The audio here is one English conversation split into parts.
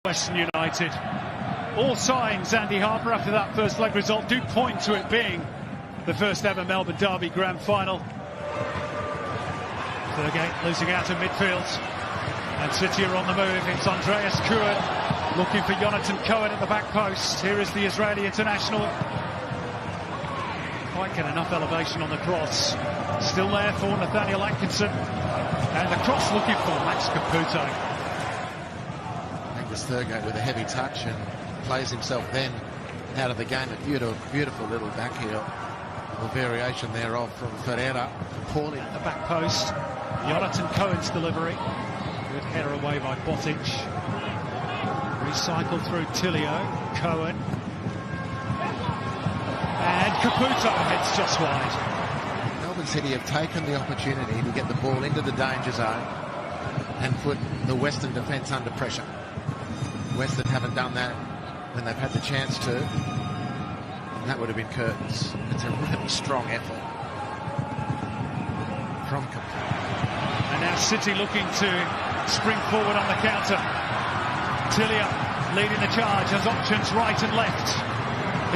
Western United. All signs, Andy Harper, after that first leg result do point to it being the first ever Melbourne Derby Grand Final. Thurgate losing out in midfield, and City are on the move. It's Andreas Kuhn looking for Jonathan Cohen at the back post. Here is the Israeli international. Quite get enough elevation on the cross. Still there for Nathaniel Atkinson, and the cross looking for Max Caputo. Angus Thurgate with a heavy touch and plays himself then out of the game. A beautiful little back heel. A variation thereof from Ferreira. Pauling at the back post. Jonathan Cohen's delivery. Good header away by Botic. Recycled through Tilio. Cohen. And Caputo heads just wide. Melbourne City have taken the opportunity to get the ball into the danger zone and put the Western defence under pressure. Western haven't done that when they've had the chance to, and that would have been curtains. It's a really strong effort from Caputo. And now City looking to spring forward on the counter. Tilio leading the charge, has options right and left.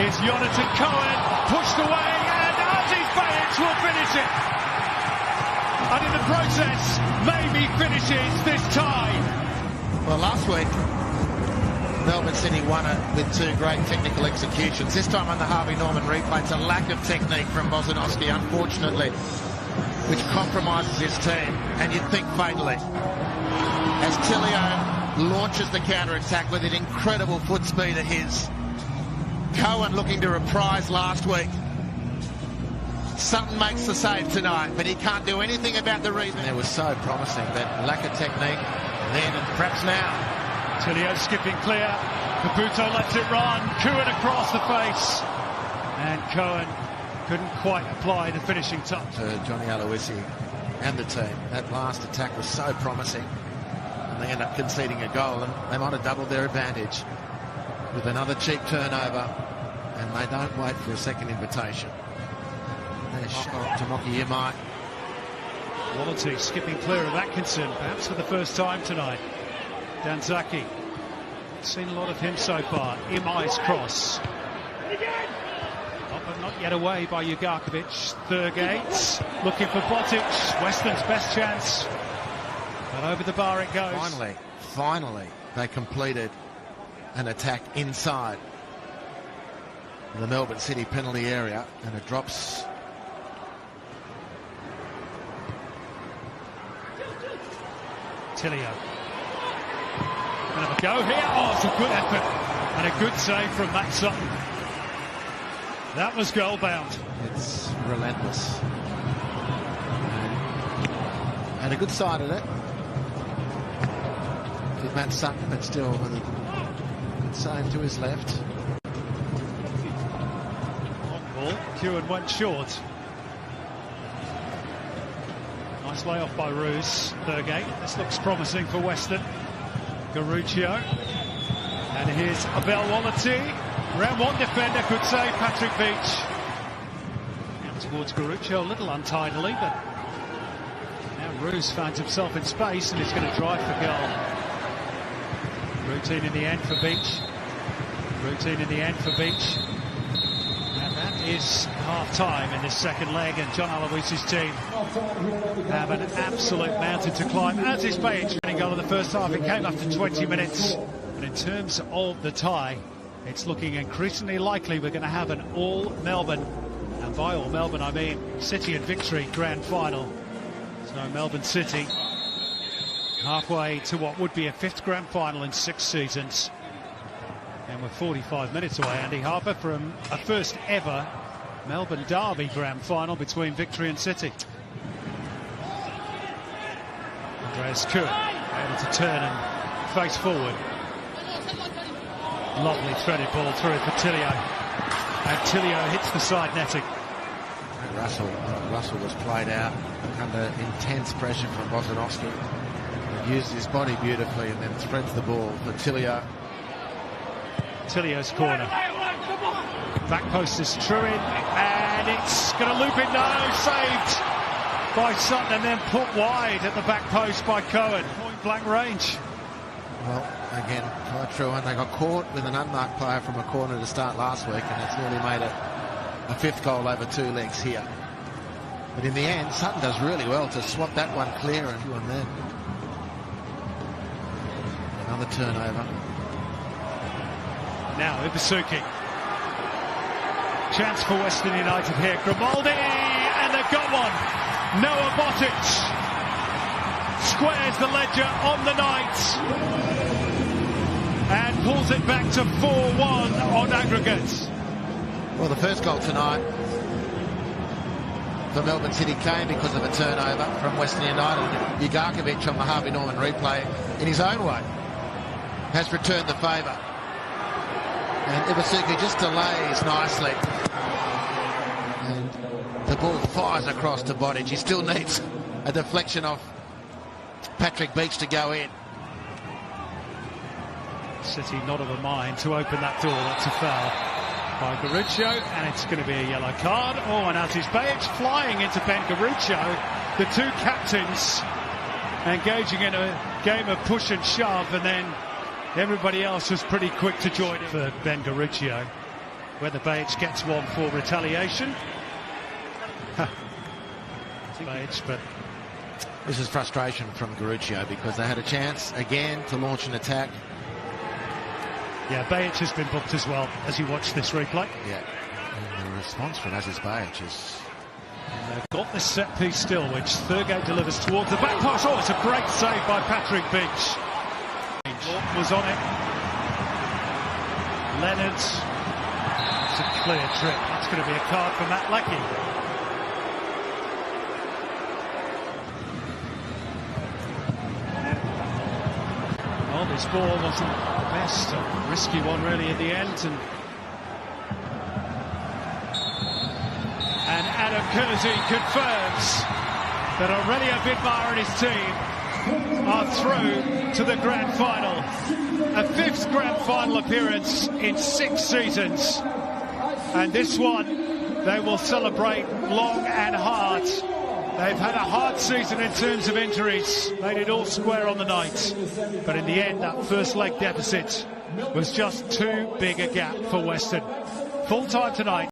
Here's Jonathan Cohen, pushed away, and Aziz Bayic will finish it. And in the process, maybe finishes this tie. Well, last week, Melbourne City won it with two great technical executions. This time on the Harvey Norman replay, it's a lack of technique from Bozanowski, unfortunately, which compromises his team, and you'd think fatally. As Tilio launches the counter-attack with an incredible foot speed of his. Cohen looking to reprise last week. Sutton makes the save tonight, but he can't do anything about the rebound. It was so promising, that lack of technique then and perhaps now. Tilio skipping clear. Caputo lets it run. Cohen across the face. And Cohen couldn't quite apply the finishing touch. Johnny Aloisi and the team. That last attack was so promising. And they end up conceding a goal, and they might have doubled their advantage with another cheap turnover, and they don't wait for a second invitation. There's shot to Moki. Quality skipping clear of Atkinson, perhaps for the first time tonight. Danzaki, seen a lot of him so far. Imai's cross. Not yet away by Ugarkovic. Thurgate looking for Botic. Western's best chance. But over the bar it goes. Finally, they completed an attack inside the Melbourne City penalty area, and it drops. Tilio. Gonna have a go here. Oh, it's a good effort and a good save from Matt Sutton. That was goal bound. It's relentless. And a good side of it with Matt Sutton, but still with a good save to his left. On ball, Kewen went short. Nice layoff by Roos. Thurgate. This looks promising for Western. Garuccio. And here's Abel Wallity. Round one defender could save Patrick Beach. Out towards Garuccio a little untidily, but now Roos finds himself in space and is going to drive for goal. Routine in the end for Beach. Routine in the end for Beach. And that is half-time in this second leg, and John Aloisi's team have an absolute mountain to climb. As is Bayic winning goal in the first half. It came after 20 minutes. And in terms of the tie, it's looking increasingly likely we're going to have an all-Melbourne, and by all-Melbourne I mean City and Victory grand final. So Melbourne City halfway to what would be a fifth grand final in 6 seasons. And we're 45 minutes away, Andy Harper, from a first ever Melbourne Derby grand final between Victory and City. Andreas Kuhn able to turn and face forward. Lovely threaded ball through for Tilio. And Tilio hits the side netting. And Russell was played out under intense pressure from Bozanowski. He used his body beautifully and then threads the ball for Tilio. Tilio's corner. Back post is Truin, and it's going to loop it. No, saved by Sutton and then put wide at the back post by Cohen. Point blank range. Well, again, quite true, and they got caught with an unmarked player from a corner to start last week, and it's nearly made a fifth goal over 2 legs here. But in the end, Sutton does really well to swap that one clear and then another turnover. Now Ibasuki. Chance for Western United here. Grimaldi, and they've got one. Noah Botic squares the ledger on the night and pulls it back to 4-1 on aggregate. Well, the first goal tonight for Melbourne City came because of a turnover from Western United. Ugarkovic on the Harvey Norman replay, in his own way, has returned the favour. And Ibasuki just delays nicely. And the ball fires across to Botic. He still needs a deflection off Patrick Beach to go in. City not of a mind to open that door. That's a foul by Garuccio, and it's going to be a yellow card. Oh, and Aziz Bayic flying into Ben Garuccio. The two captains engaging in a game of push and shove, and then everybody else was pretty quick to join it for Ben Garuccio. Whether Bayic gets one for retaliation. Bayic, but this is frustration from Garuccio because they had a chance again to launch an attack. Yeah, Bayic has been booked as well as you watch this replay. Yeah, and the response from Aziz Bayic is... And they've got this set piece still, which Thurgate delivers towards the back post. Oh, it's a great save by Patrick Beach. Was on it. Leonard. It's a clear trip. That's going to be a card for Matt Leckie. Well, this ball wasn't the best. A risky one really at the end. And Adam Kersey confirms that Aurelio Vidmar and his team are through to the grand final. A 5th grand final appearance in 6 seasons. And this one they will celebrate long and hard. They've had a hard season in terms of injuries, made it all square on the night. But in the end, that first leg deficit was just too big a gap for Western. Full time tonight.